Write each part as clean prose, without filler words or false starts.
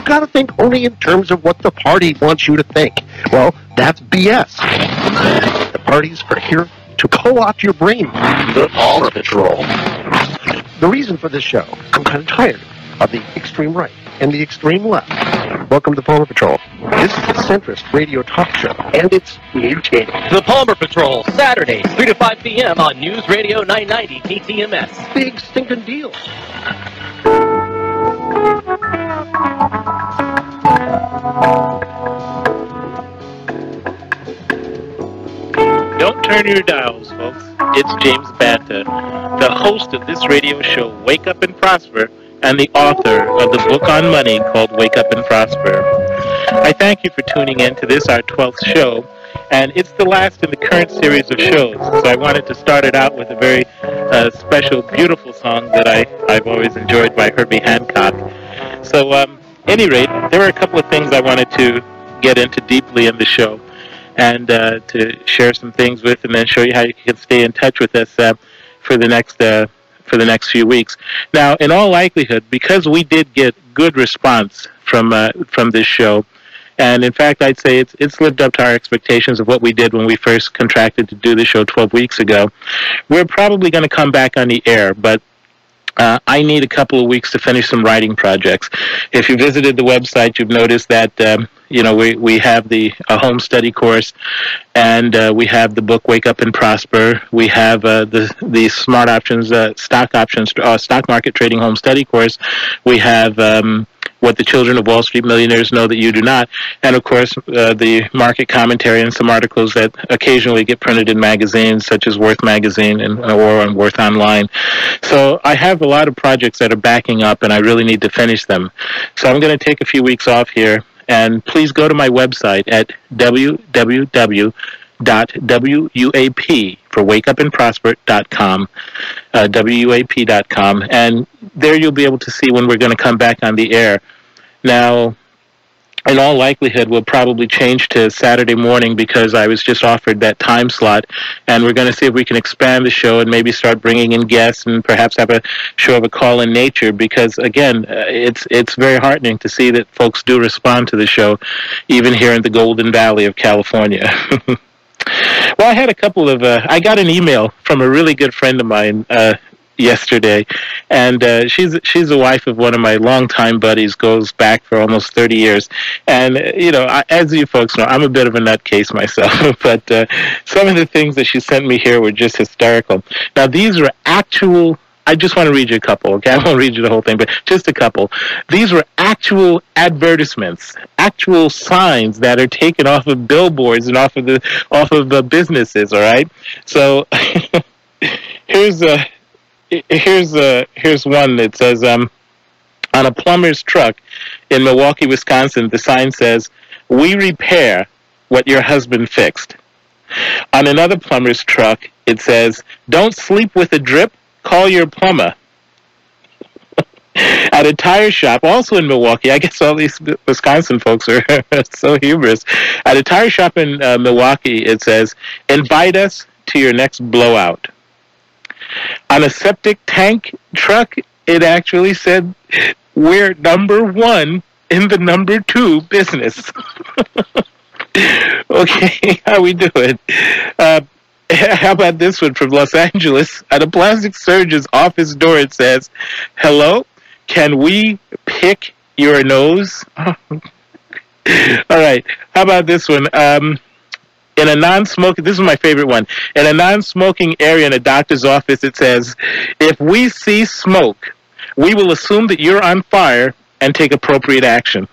got to think only in terms of what the party wants you to think. Well, that's BS. The parties are here to co-opt your brain. The Palmer Patrol. The reason for this show, I'm kind of tired of the extreme right and the extreme left. Welcome to Palmer Patrol. This is a centrist radio talk show, and it's mutating. The Palmer Patrol, Saturdays, 3 to 5 p.m. on News Radio 990 KTMS. Big stinking deal. Don't turn your dials, folks. It's James Banta, the host of this radio show, Wake Up and Prosper, and the author of the book on money called Wake Up and Prosper. I thank you for tuning in to this, our 12th show, and it's the last in the current series of shows, so I wanted to start it out with a very special, beautiful song that I've always enjoyed by Herbie Hancock. So, any rate, there were a couple of things I wanted to get into deeply in the show, and to share some things with, and then show you how you can stay in touch with us for the next few weeks. Now, in all likelihood, because we did get good response from this show, and in fact, I'd say it's lived up to our expectations of what we did when we first contracted to do the show 12 weeks ago. We're probably going to come back on the air, but I need a couple of weeks to finish some writing projects. If you visited the website, you've noticed that we have the home study course, and we have the book Wake Up and Prosper. We have the Smart Options, stock market trading home study course. We have What the Children of Wall Street Millionaires Know That You Do Not, and of course the market commentary and some articles that occasionally get printed in magazines such as Worth Magazine or on Worth Online. So I have a lot of projects that are backing up, and I really need to finish them. So I'm going to take a few weeks off here, and please go to my website at www.WUAP for wakeupandprosper.com, WUAP.com, and there you'll be able to see when we're going to come back on the air. Now, in all likelihood, we'll probably change to Saturday morning because I was just offered that time slot, and we're going to see if we can expand the show and maybe start bringing in guests and perhaps have a show of a call in nature, because, again, it's very heartening to see that folks do respond to the show, even here in the Golden Valley of California. Well, I had a couple of, I got an email from a really good friend of mine yesterday, and she's the wife of one of my longtime buddies, goes back for almost 30 years, and, as you folks know, I'm a bit of a nutcase myself, but some of the things that she sent me here were just hysterical. Now, these were actual, I just want to read you a couple, okay? I won't read you the whole thing, but just a couple. These were actual advertisements, actual signs that are taken off of billboards and off of the businesses, all right? So here's one that says, on a plumber's truck in Milwaukee, Wisconsin, the sign says, "We repair what your husband fixed." On another plumber's truck, it says, "Don't sleep with a drip, call your plumber." At a tire shop, also in Milwaukee, I guess all these Wisconsin folks are so humorous. At a tire shop in Milwaukee, it says, "Invite us to your next blowout." On a septic tank truck, it actually said, "We're number one in the number two business." Okay, how we doing? How about this one from Los Angeles? At a plastic surgeon's office door, it says, "Hello, can we pick your nose?" All right, how about this one? In a non-smoking, this is my favorite one. In a non-smoking area in a doctor's office, it says, "If we see smoke, we will assume that you're on fire and take appropriate action."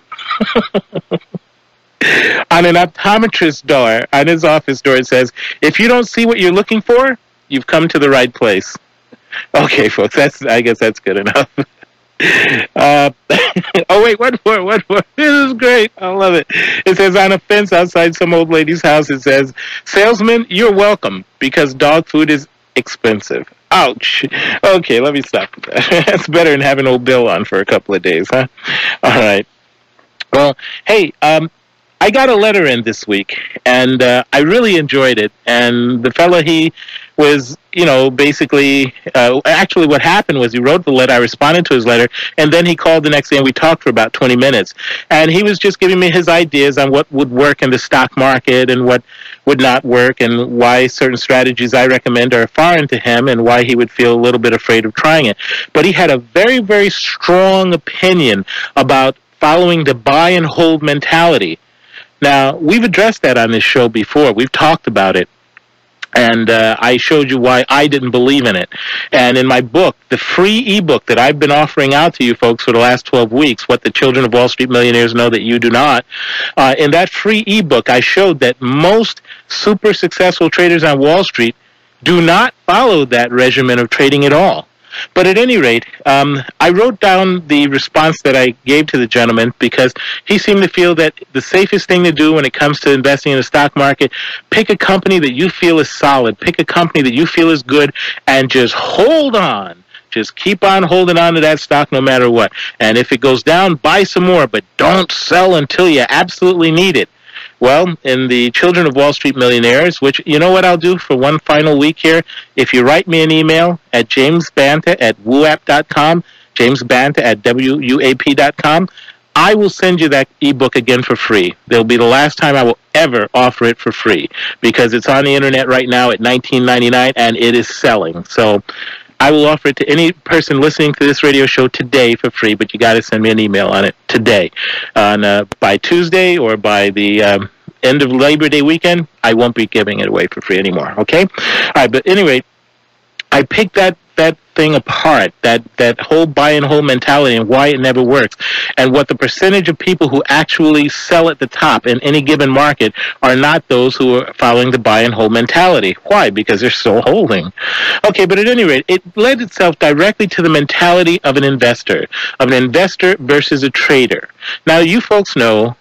On an optometrist's door, on his office door, it says, "If you don't see what you're looking for, you've come to the right place." Okay, folks, I guess that's good enough. Oh, wait, one more. This is great. I love it. It says, on a fence outside some old lady's house, it says, "Salesman, you're welcome, because dog food is expensive." Ouch. Okay, let me stop with that. That's better than having old Bill on for a couple of days, huh? All right. Well, hey, I got a letter in this week, and I really enjoyed it. And the fellow, he was, basically, actually what happened was he wrote the letter, I responded to his letter, and then he called the next day and we talked for about 20 minutes. And he was just giving me his ideas on what would work in the stock market and what would not work, and why certain strategies I recommend are foreign to him, and why he would feel a little bit afraid of trying it. But he had a very, very strong opinion about following the buy and hold mentality. Now, we've addressed that on this show before. We've talked about it. And I showed you why I didn't believe in it. And in my book, the free ebook that I've been offering out to you folks for the last 12 weeks, What the Children of Wall Street Millionaires Know That You Do Not, in that free ebook, I showed that most super successful traders on Wall Street do not follow that regimen of trading at all. But at any rate, I wrote down the response that I gave to the gentleman, because he seemed to feel that the safest thing to do when it comes to investing in the stock market, pick a company that you feel is solid, pick a company that you feel is good, and just hold on. Just keep on holding on to that stock no matter what. And if it goes down, buy some more, but don't sell until you absolutely need it. Well, in the Children of Wall Street Millionaires, which, you know what I'll do for one final week here? If you write me an email at jamesbanta@wuap.com, jamesbanta@wuap.com, I will send you that ebook again for free. It'll be the last time I will ever offer it for free, because it's on the internet right now at $19.99 and it is selling. So I will offer it to any person listening to this radio show today for free, but you got to send me an email on it today. By Tuesday or by the end of Labor Day weekend, I won't be giving it away for free anymore, okay? All right, but anyway, I picked that thing apart, that whole buy and hold mentality, and why it never works, and what the percentage of people who actually sell at the top in any given market are not those who are following the buy and hold mentality. Why? Because they're still holding. Okay, but at any rate, it led itself directly to the mentality of an investor versus a trader. Now, you folks know,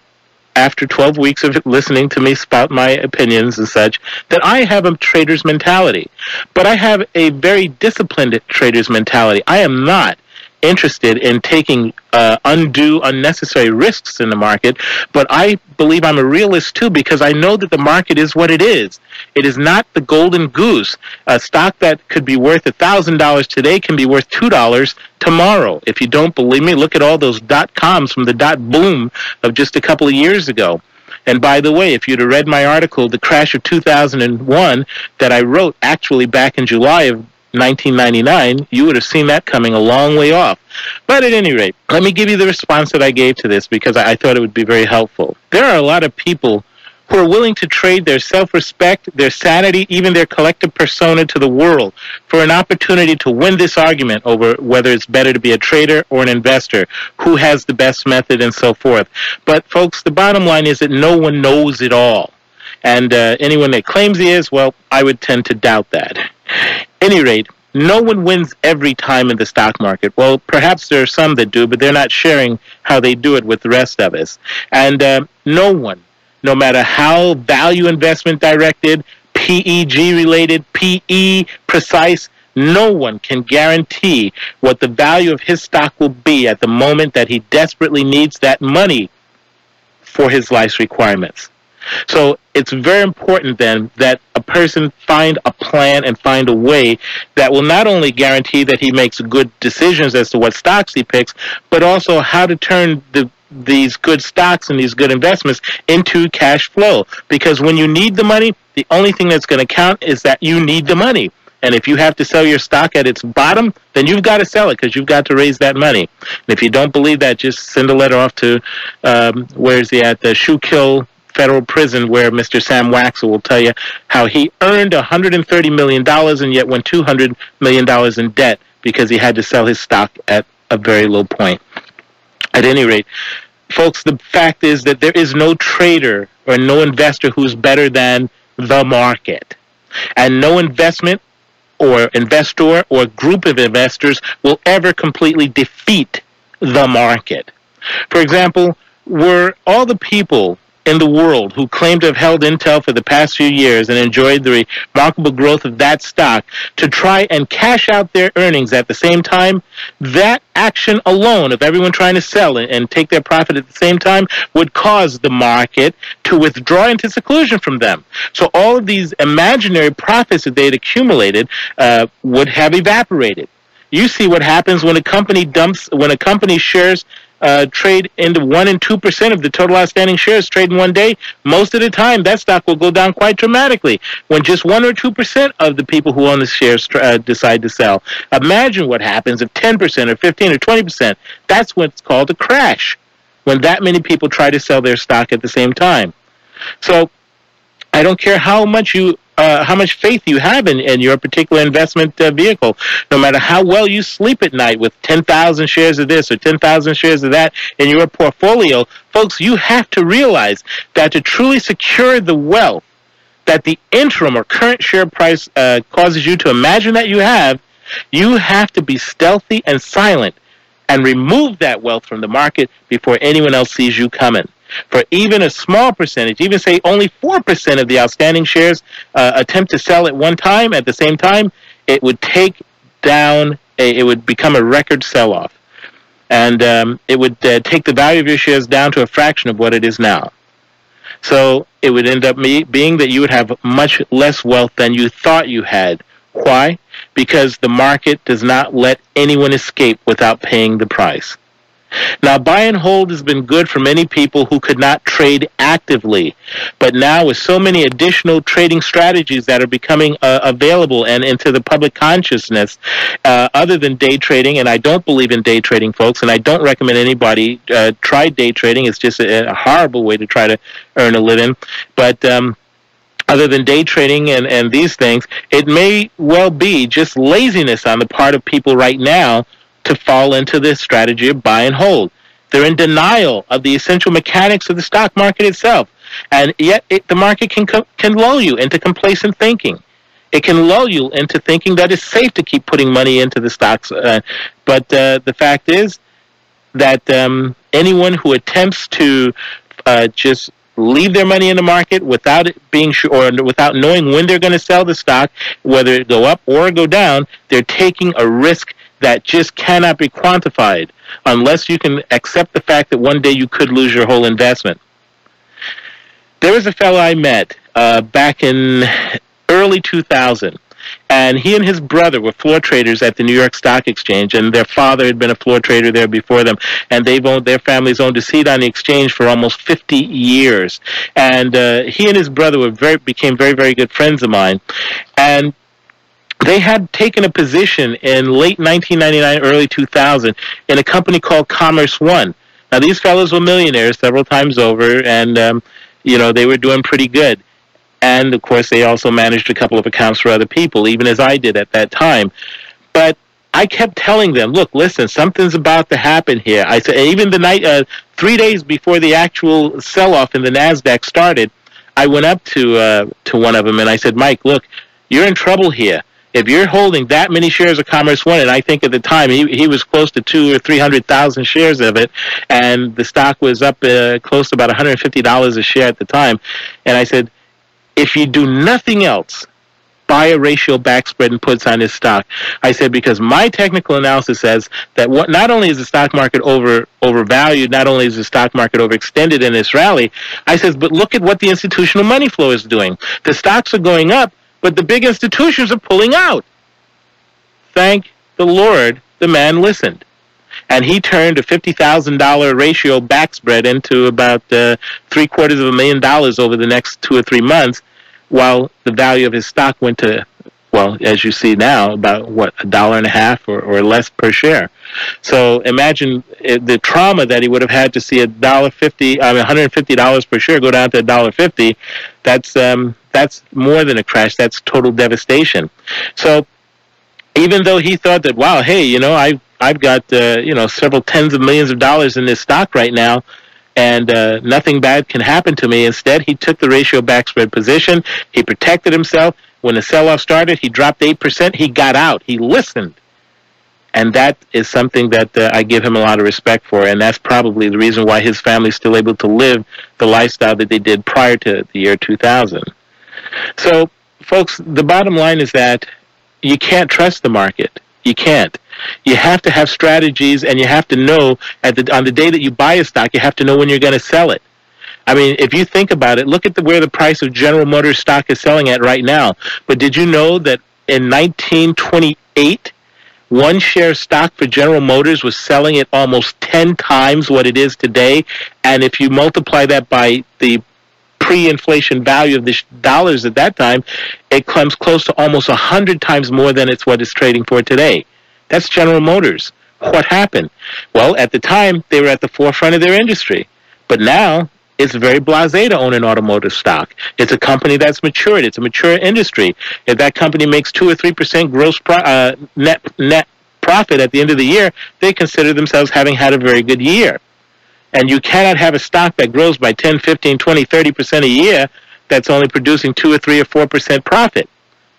after 12 weeks of listening to me spout my opinions and such, that I have a trader's mentality. But I have a very disciplined trader's mentality. I am not interested in taking undue, unnecessary risks in the market, but I believe I'm a realist too, because I know that the market is what it is. It is not the golden goose. A stock that could be worth $1,000 today can be worth $2 tomorrow. If you don't believe me, look at all those .coms from the boom of just a couple of years ago. And by the way, if you'd have read my article, The Crash of 2001, that I wrote actually back in July of 1999, you would have seen that coming a long way off. But at any rate, let me give you the response that I gave to this, because I thought it would be very helpful. There are a lot of people who are willing to trade their self-respect, their sanity, even their collective persona to the world for an opportunity to win this argument over whether it's better to be a trader or an investor, who has the best method, and so forth. But folks, the bottom line is that no one knows it all. And anyone that claims he is, well, I would tend to doubt that. Any rate, no one wins every time in the stock market. Well, perhaps there are some that do, but they're not sharing how they do it with the rest of us. And no one, no matter how value investment directed, PEG related, PE precise, no one can guarantee what the value of his stock will be at the moment that he desperately needs that money for his life's requirements. So it's very important then that a person find a plan and find a way that will not only guarantee that he makes good decisions as to what stocks he picks, but also how to turn these good stocks and these good investments into cash flow. Because when you need the money, the only thing that's going to count is that you need the money. And if you have to sell your stock at its bottom, then you've got to sell it, because you've got to raise that money. And if you don't believe that, just send a letter off to, where is he at, the Schuylkill Federal Prison, where Mr. Sam Waxel will tell you how he earned $130 million and yet went $200 million in debt because he had to sell his stock at a very low point. At any rate, folks, the fact is that there is no trader or no investor who's better than the market. And no investment or investor or group of investors will ever completely defeat the market. For example, were all the people in the world who claim to have held Intel for the past few years and enjoyed the remarkable growth of that stock to try and cash out their earnings at the same time, that action alone of everyone trying to sell and take their profit at the same time would cause the market to withdraw into seclusion from them. So all of these imaginary profits that they'd accumulated would have evaporated. You see what happens when a company shares trade into 1 and 2% of the total outstanding shares trade in one day. Most of the time, that stock will go down quite dramatically when just 1 or 2% of the people who own the shares decide to sell. Imagine what happens if 10% or 15 or 20%. That's what's called a crash, when that many people try to sell their stock at the same time. So I don't care how much faith you have in your particular investment vehicle, no matter how well you sleep at night with 10,000 shares of this or 10,000 shares of that in your portfolio, folks, you have to realize that to truly secure the wealth that the interim or current share price causes you to imagine that you have to be stealthy and silent and remove that wealth from the market before anyone else sees you coming. For even a small percentage, even say only 4% of the outstanding shares attempt to sell at one time, at the same time, it would it would become a record sell-off. And it would take the value of your shares down to a fraction of what it is now. So it would end up being that you would have much less wealth than you thought you had. Why? Because the market does not let anyone escape without paying the price. Now, buy and hold has been good for many people who could not trade actively. But now with so many additional trading strategies that are becoming available and into the public consciousness, other than day trading, and I don't believe in day trading, folks, and I don't recommend anybody try day trading. It's just a horrible way to try to earn a living. But other than day trading and these things, it may well be just laziness on the part of people right now to fall into this strategy of buy and hold. They're in denial of the essential mechanics of the stock market itself, and yet the market can lull you into complacent thinking. It can lull you into thinking that it's safe to keep putting money into the stocks. But the fact is that anyone who attempts to just leave their money in the market without it being sure, or without knowing when they're going to sell the stock, whether it go up or go down, they're taking a risk that just cannot be quantified unless you can accept the fact that one day you could lose your whole investment. There was a fellow I met back in early 2000, and he and his brother were floor traders at the New York Stock Exchange, and their father had been a floor trader there before them, and their families owned a seat on the exchange for almost 50 years. And he and his brother became very, very good friends of mine. And they had taken a position in late 1999, early 2000 in a company called Commerce One. Now, these fellows were millionaires several times over, and, they were doing pretty good. And, of course, they also managed a couple of accounts for other people, even as I did at that time. But I kept telling them, look, listen, something's about to happen here. I said, even the night, 3 days before the actual sell-off in the NASDAQ started, I went up to one of them, and I said, Mike, look, you're in trouble here. If you're holding that many shares of Commerce One, and I think at the time he was close to 200,000 or 300,000 shares of it, and the stock was up close to about $150 a share at the time, and I said, if you do nothing else, buy a ratio back spread and puts on this stock. I said, because my technical analysis says that not only is the stock market overvalued, not only is the stock market overextended in this rally, I said, but look at what the institutional money flow is doing. The stocks are going up, but the big institutions are pulling out. Thank the Lord, the man listened. And he turned a $50,000 ratio back spread into about $750,000 over the next 2 or 3 months, while the value of his stock went to, well, as you see now, about, $1.50 or less per share. So imagine the trauma that he would have had to see $150 per share go down to $1.50. That's more than a crash. That's total devastation. So even though he thought that, wow, hey, I've got several tens of millions of dollars in this stock right now, and nothing bad can happen to me. Instead, he took the ratio back spread position. He protected himself. When the sell-off started, he dropped 8%. He got out. He listened. And that is something that I give him a lot of respect for, and that's probably the reason why his family's still able to live the lifestyle that they did prior to the year 2000. So, folks, the bottom line is that you can't trust the market. You can't. You have to have strategies, and you have to know on the day that you buy a stock, you have to know when you're going to sell it. I mean, if you think about it, look at where the price of General Motors stock is selling at right now. But did you know that in 1928, one share stock for General Motors was selling at almost 10 times what it is today? And if you multiply that by the pre-inflation value of the dollars at that time, it comes close to almost 100 times more than what it's trading for today. That's General Motors. What happened? Well, at the time, they were at the forefront of their industry. But now, it's very blasé to own an automotive stock. It's a company that's matured. It's a mature industry. If that company makes 2 or 3% gross net profit at the end of the year, they consider themselves having had a very good year. And you cannot have a stock that grows by 10, 15, 20, 30% a year that's only producing 2 or 3 or 4% profit.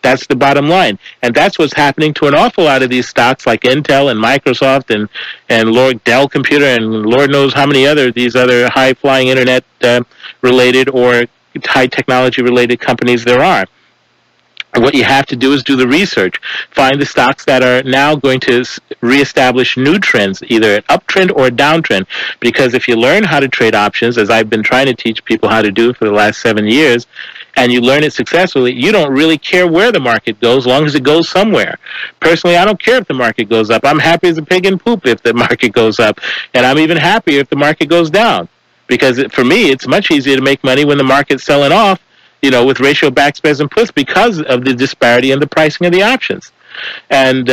That's the bottom line. And that's what's happening to an awful lot of these stocks like Intel and Microsoft and Lord Dell Computer and Lord knows how many these other high-flying internet-related or high-technology-related companies there are. What you have to do is do the research. Find the stocks that are now going to reestablish new trends, either an uptrend or a downtrend. Because if you learn how to trade options, as I've been trying to teach people how to do for the last 7 years, and you learn it successfully, you don't really care where the market goes, as long as it goes somewhere. Personally, I don't care if the market goes up. I'm happy as a pig in poop if the market goes up. And I'm even happier if the market goes down. Because for me, it's much easier to make money when the market's selling off, with ratio backspares and puts because of the disparity in the pricing of the options. And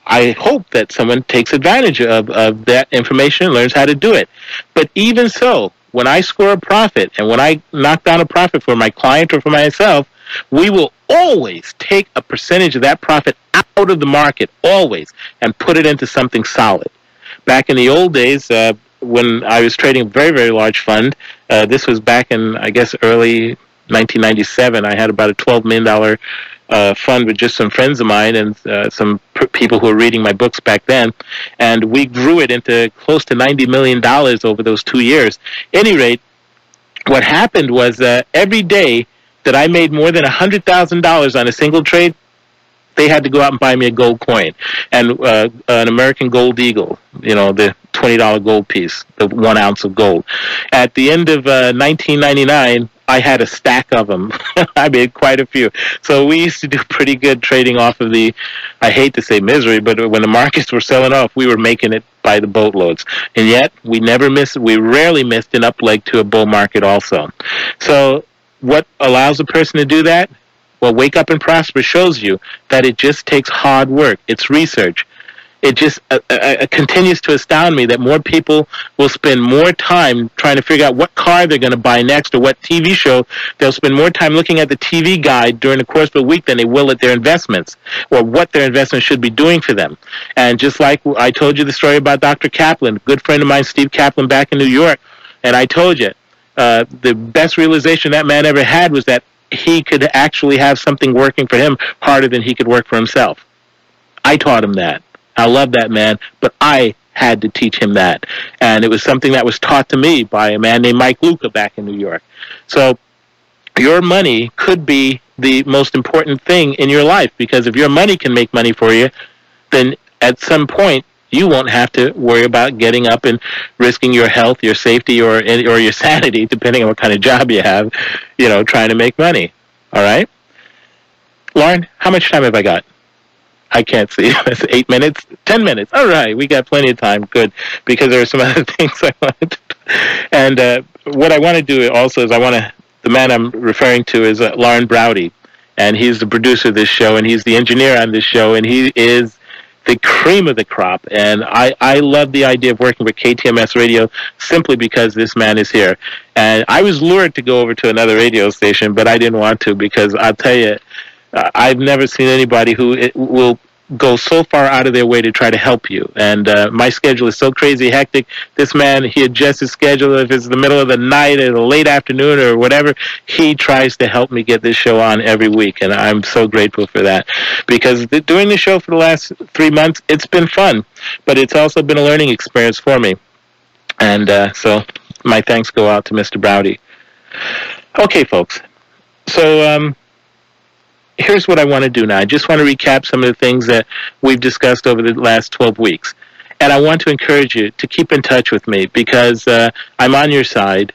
I hope that someone takes advantage of that information and learns how to do it. But even so, when I score a profit and when I knock down a profit for my client or for myself, we will always take a percentage of that profit out of the market, always, and put it into something solid. Back in the old days, when I was trading a very, very large fund, this was back in, I guess, early 1997, I had about a $12 million fund with just some friends of mine and some people who were reading my books back then, and we grew it into close to $90 million over those 2 years. At any rate, what happened was every day that I made more than $100,000 on a single trade, they had to go out and buy me a gold coin and an American Gold Eagle, the $20 gold piece, the 1 ounce of gold. At the end of 1999, I had a stack of them. I made quite a few. So we used to do pretty good trading off of I hate to say misery, but when the markets were selling off, we were making it by the boatloads. And yet, we rarely missed an up leg to a bull market also. So what allows a person to do that? Well, Wake Up and Prosper shows you that it just takes hard work. It's research. It just continues to astound me that more people will spend more time trying to figure out what car they're going to buy next or what TV show. They'll spend more time looking at the TV guide during the course of a week than they will at their investments or what their investments should be doing for them. And just like I told you the story about Dr. Kaplan, a good friend of mine, Steve Kaplan, back in New York, and I told you the best realization that man ever had was that he could actually have something working for him harder than he could work for himself. I taught him that. I love that man, but I had to teach him that. And it was something that was taught to me by a man named Mike Luca back in New York. So your money could be the most important thing in your life, because if your money can make money for you, then at some point you won't have to worry about getting up and risking your health, your safety, or your sanity, depending on what kind of job you have, trying to make money. All right? Lauren, how much time have I got? I can't see. That's 8 minutes? 10 minutes. All right. We got plenty of time. Good. Because there are some other things I wanted to do. And what I want to do also is the man I'm referring to is Lauren Browdy. And he's the producer of this show, and he's the engineer on this show, and he is the cream of the crop. And I love the idea of working with KTMS Radio simply because this man is here. And I was lured to go over to another radio station, but I didn't want to, because I'll tell you, I've never seen anybody who will go so far out of their way to try to help you. And my schedule is so crazy hectic. This man, he adjusts his schedule. If it's the middle of the night or the late afternoon or whatever, he tries to help me get this show on every week. And I'm so grateful for that, because doing the show for the last 3 months, it's been fun, but it's also been a learning experience for me. And so my thanks go out to Mr. Browdy. Okay, folks. So here's what I want to do now. I just want to recap some of the things that we've discussed over the last 12 weeks. And I want to encourage you to keep in touch with me, because I'm on your side.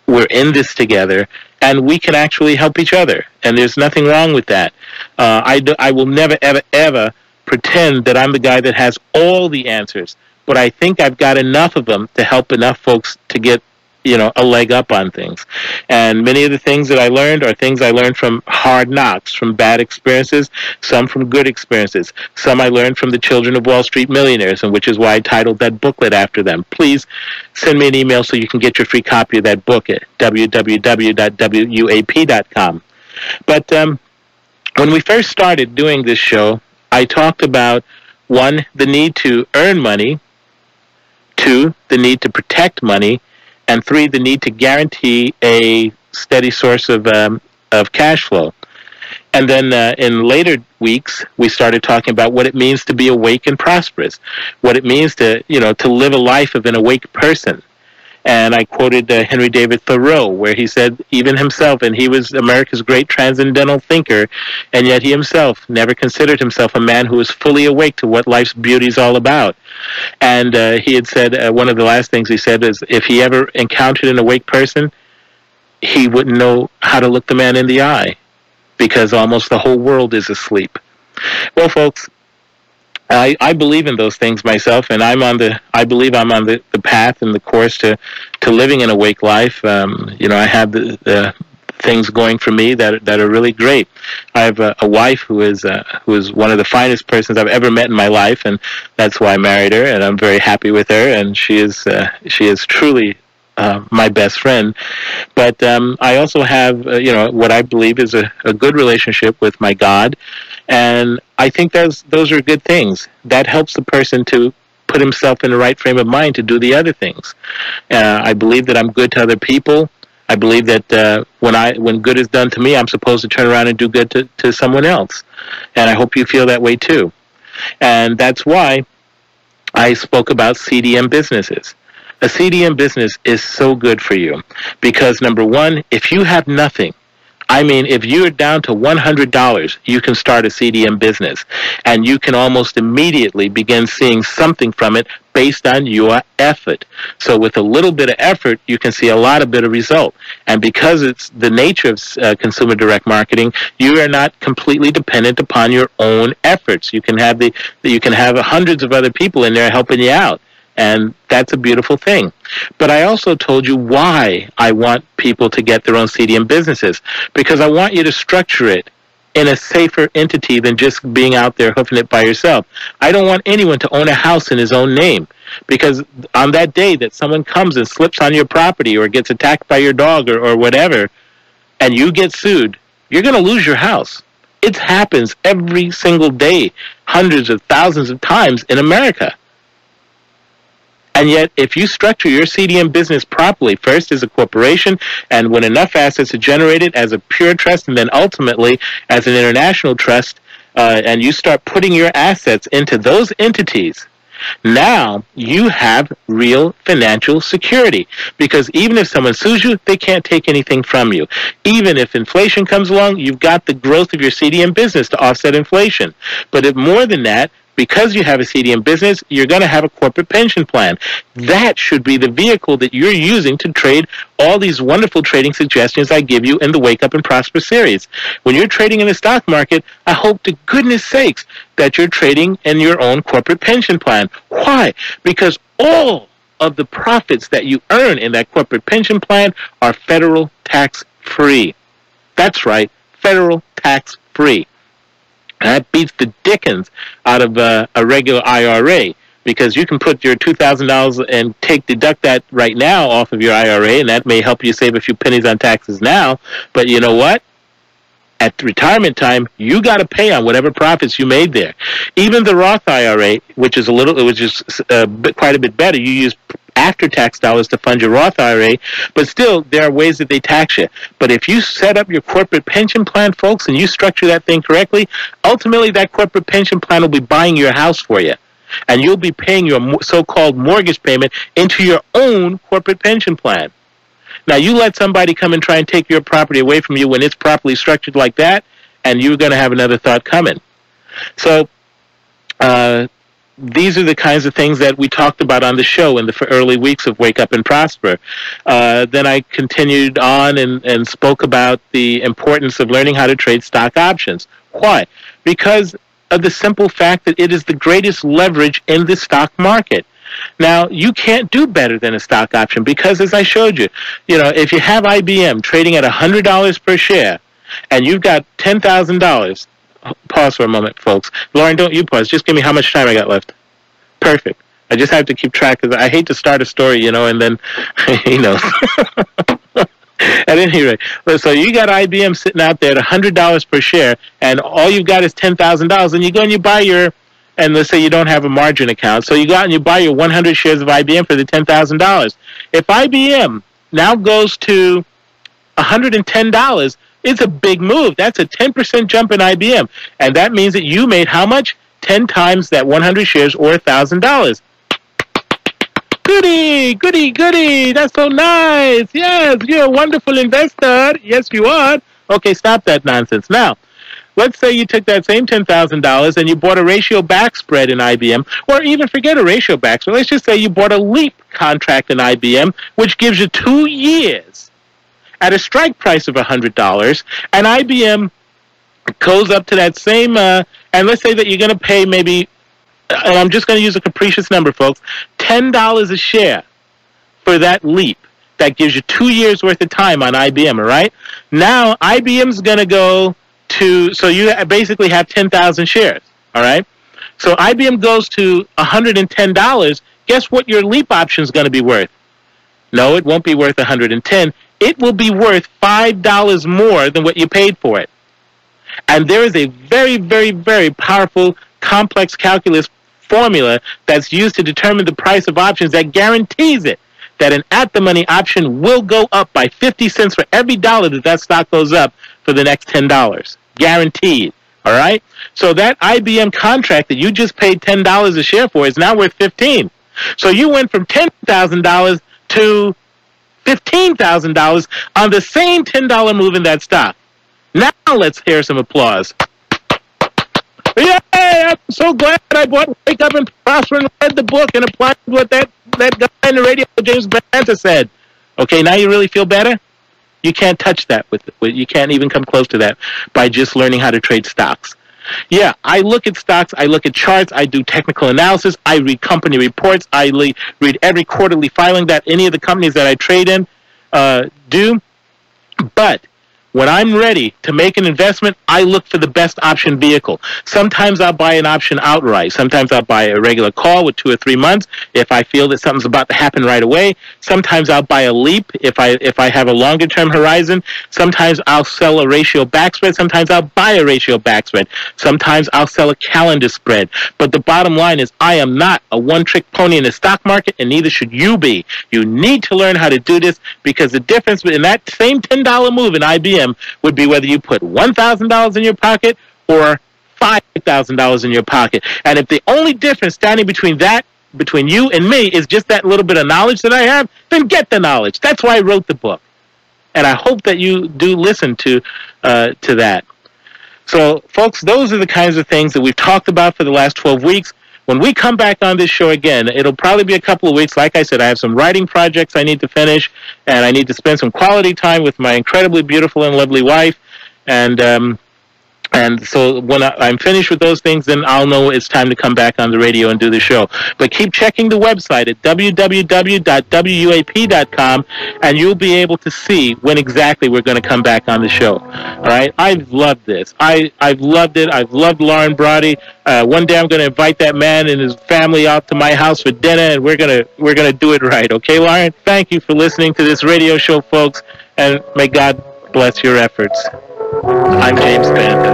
We're in this together, and we can actually help each other. And there's nothing wrong with that. I will never, ever, ever pretend that I'm the guy that has all the answers. But I think I've got enough of them to help enough folks to get, a leg up on things. And many of the things that I learned are things I learned from hard knocks, from bad experiences, some from good experiences. Some I learned from the Children of Wall Street Millionaires, and which is why I titled that booklet after them. Please send me an email so you can get your free copy of that book at www.wuap.com. But when we first started doing this show, I talked about, 1, the need to earn money, 2, the need to protect money, and 3, the need to guarantee a steady source of cash flow. And then in later weeks, we started talking about what it means to be awake and prosperous, what it means to, to live a life of an awake person. And I quoted Henry David Thoreau, where he said, even himself, and he was America's great transcendental thinker, and yet he himself never considered himself a man who was fully awake to what life's beauty is all about. And he had said, one of the last things he said is, if he ever encountered an awake person, he wouldn't know how to look the man in the eye, because almost the whole world is asleep. Well, folks, I believe in those things myself, and I believe I'm on the path and the course to living an awake life. I have the things going for me that are really great. I have a wife who is one of the finest persons I've ever met in my life, and that's why I married her, and I'm very happy with her, and she is truly my best friend. But I also have what I believe is a good relationship with my God, and I think those are good things. That helps the person to put himself in the right frame of mind to do the other things. I believe that I'm good to other people. I believe that when good is done to me, I'm supposed to turn around and do good to someone else. And I hope you feel that way too. And that's why I spoke about CDM businesses. A CDM business is so good for you because, number one, if you have nothing, if you're down to $100, you can start a CDM business, and you can almost immediately begin seeing something from it based on your effort. So with a little bit of effort, you can see a lot of better result. And because it's the nature of consumer direct marketing, you are not completely dependent upon your own efforts. You can have hundreds of other people in there helping you out. And that's a beautiful thing. But I also told you why I want people to get their own CDM businesses, because I want you to structure it in a safer entity than just being out there hoofing it by yourself. I don't want anyone to own a house in his own name, because on that day that someone comes and slips on your property or gets attacked by your dog or whatever, and you get sued, you're going to lose your house. It happens every single day, hundreds of thousands of times in America. And yet, if you structure your CDM business properly, first as a corporation, and when enough assets are generated as a pure trust, and then ultimately as an international trust, and you start putting your assets into those entities, now you have real financial security. Because even if someone sues you, they can't take anything from you. Even if inflation comes along, you've got the growth of your CDM business to offset inflation. But if more than that, because you have a CDM business, you're going to have a corporate pension plan. That should be the vehicle that you're using to trade all these wonderful trading suggestions I give you in the Wake Up and Prosper series. When you're trading in the stock market, I hope to goodness sakes that you're trading in your own corporate pension plan. Why? Because all of the profits that you earn in that corporate pension plan are federal tax-free. That's right, federal tax-free. And that beats the dickens out of a regular IRA, because you can put your $2,000 and deduct that right now off of your IRA, and that may help you save a few pennies on taxes now. But you know what? At retirement time, you got to pay on whatever profits you made there. Even the Roth IRA, which is quite a bit better, you use after-tax dollars to fund your Roth IRA, but still, there are ways that they tax you. But if you set up your corporate pension plan, folks, and you structure that thing correctly, ultimately that corporate pension plan will be buying your house for you. And you'll be paying your so-called mortgage payment into your own corporate pension plan. Now, you let somebody come and try and take your property away from you when it's properly structured like that, and you're going to have another thought coming. So these are the kinds of things that we talked about on the show in the early weeks of Wake Up and Prosper. Then I continued on and spoke about the importance of learning how to trade stock options. Why? Because of the simple fact that it is the greatest leverage in the stock market. Now, you can't do better than a stock option because, as I showed you, if you have IBM trading at $100 per share and you've got $10,000, pause for a moment, folks. Lauren, don't you pause. Just give me how much time I got left. Perfect. I just have to keep track because I hate to start a story, and then, At any rate, so you got IBM sitting out there at $100 per share, and all you've got is $10,000, and you go and you buy and let's say you don't have a margin account, so you go out and you buy your 100 shares of IBM for the $10,000. If IBM now goes to $110, it's a big move. That's a 10% jump in IBM, and that means that you made how much? 10 times that 100 shares, or $1,000. Goody, goody, goody. That's so nice. Yes, you're a wonderful investor. Yes, you are. Okay, stop that nonsense. Now, let's say you took that same $10,000 and you bought a ratio back spread in IBM, or even forget a ratio back spread. Let's just say you bought a leap contract in IBM, which gives you 2 years at a strike price of $100, and IBM goes up to that same, and let's say that you're going to pay maybe, and I'm just going to use a capricious number, folks, $10 a share for that leap. That gives you 2 years worth of time on IBM, all right? Now, IBM's going to go to, so you basically have 10,000 shares, all right? So IBM goes to $110. Guess what your leap option is going to be worth? No, it won't be worth $110. It will be worth $5 more than what you paid for it. And there is a very, very, very powerful, complex calculus formula that's used to determine the price of options that guarantees it that an at-the-money option will go up by 50 cents for every dollar that stock goes up for the next $10. Guaranteed. All right? So that IBM contract that you just paid $10 a share for is now worth $15. So you went from $10,000 to $15,000 on the same $10 move in that stock. Now let's hear some applause. Yay! I'm so glad I bought Wake Up and Prosper and read the book and applied what that guy in the radio, James Banta, said. Okay, now you really feel better? You can't touch that you can't even come close to that by just learning how to trade stocks. Yeah, I look at stocks, I look at charts, I do technical analysis, I read company reports, I read every quarterly filing that any of the companies that I trade in do. But when I'm ready to make an investment, I look for the best option vehicle. Sometimes I'll buy an option outright. Sometimes I'll buy a regular call with 2 or 3 months if I feel that something's about to happen right away. Sometimes I'll buy a leap if I have a longer term horizon. Sometimes I'll sell a ratio back spread. Sometimes I'll buy a ratio back spread. Sometimes I'll sell a calendar spread. But the bottom line is I am not a one-trick pony in the stock market, and neither should you be. You need to learn how to do this, because the difference in that same $10 move in IBM would be whether you put $1,000 in your pocket or $5,000 in your pocket. And if the only difference standing between you and me is just that little bit of knowledge that I have, then get the knowledge. That's why I wrote the book. And I hope that you do listen to that. So, folks, those are the kinds of things that we've talked about for the last 12 weeks. When we come back on this show again, it'll probably be a couple of weeks. Like I said, I have some writing projects I need to finish, and I need to spend some quality time with my incredibly beautiful and lovely wife. And so when I'm finished with those things, then I'll know it's time to come back on the radio and do the show. But keep checking the website at www.wuap.com, and you'll be able to see when exactly we're going to come back on the show. All right? I've loved this. I've loved it. I've loved Lauren Brody. One day I'm going to invite that man and his family out to my house for dinner, and we're gonna do it right. Okay, Lauren? Thank you for listening to this radio show, folks, and may God bless your efforts. I'm James Banta.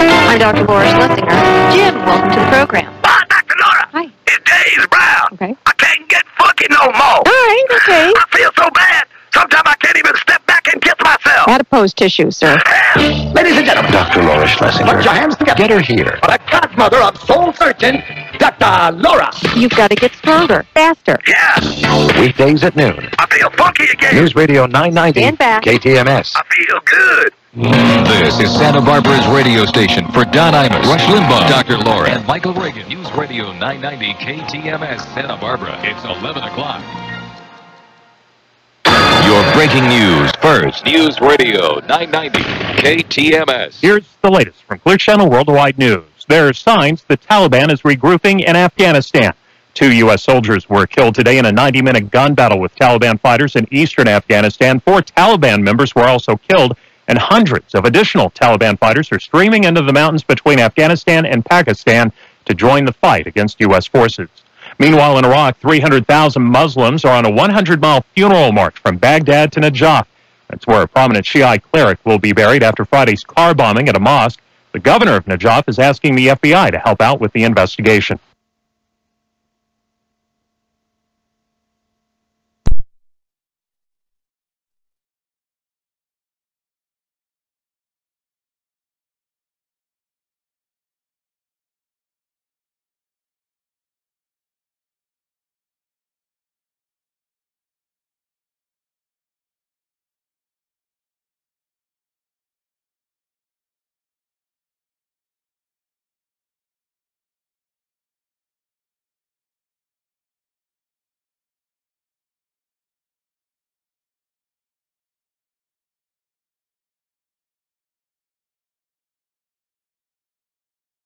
I'm Dr. Laura Schlesinger. Jim, welcome to the program. Hi, Dr. Laura. Hi. It's Days Brown. Okay. I can't get funky no more. All right, okay. I feel so bad. Sometimes I can't even step back and kiss myself. Adipose tissue, sir. Ladies and gentlemen, Dr. Laura Schlesinger. put your hands together. Get her here. For the godmother of soul searching, Dr. Laura. You've got to get stronger, faster. Yeah, Weekdays at noon. I feel funky again. News Radio 990. Stand back. KTMS. I feel good. This is Santa Barbara's radio station for Don Imus, Rush Limbaugh, Dr. Laura, and Michael Reagan. News Radio 990 KTMS Santa Barbara. It's 11 o'clock. Your breaking news first. News Radio 990 KTMS. Here's the latest from Clear Channel Worldwide News. There are signs the Taliban is regrouping in Afghanistan. 2 U.S. soldiers were killed today in a 90-minute gun battle with Taliban fighters in eastern Afghanistan. 4 Taliban members were also killed, and hundreds of additional Taliban fighters are streaming into the mountains between Afghanistan and Pakistan to join the fight against U.S. forces. Meanwhile, in Iraq, 300,000 Muslims are on a 100-mile funeral march from Baghdad to Najaf. That's where a prominent Shiite cleric will be buried after Friday's car bombing at a mosque. The governor of Najaf is asking the FBI to help out with the investigation.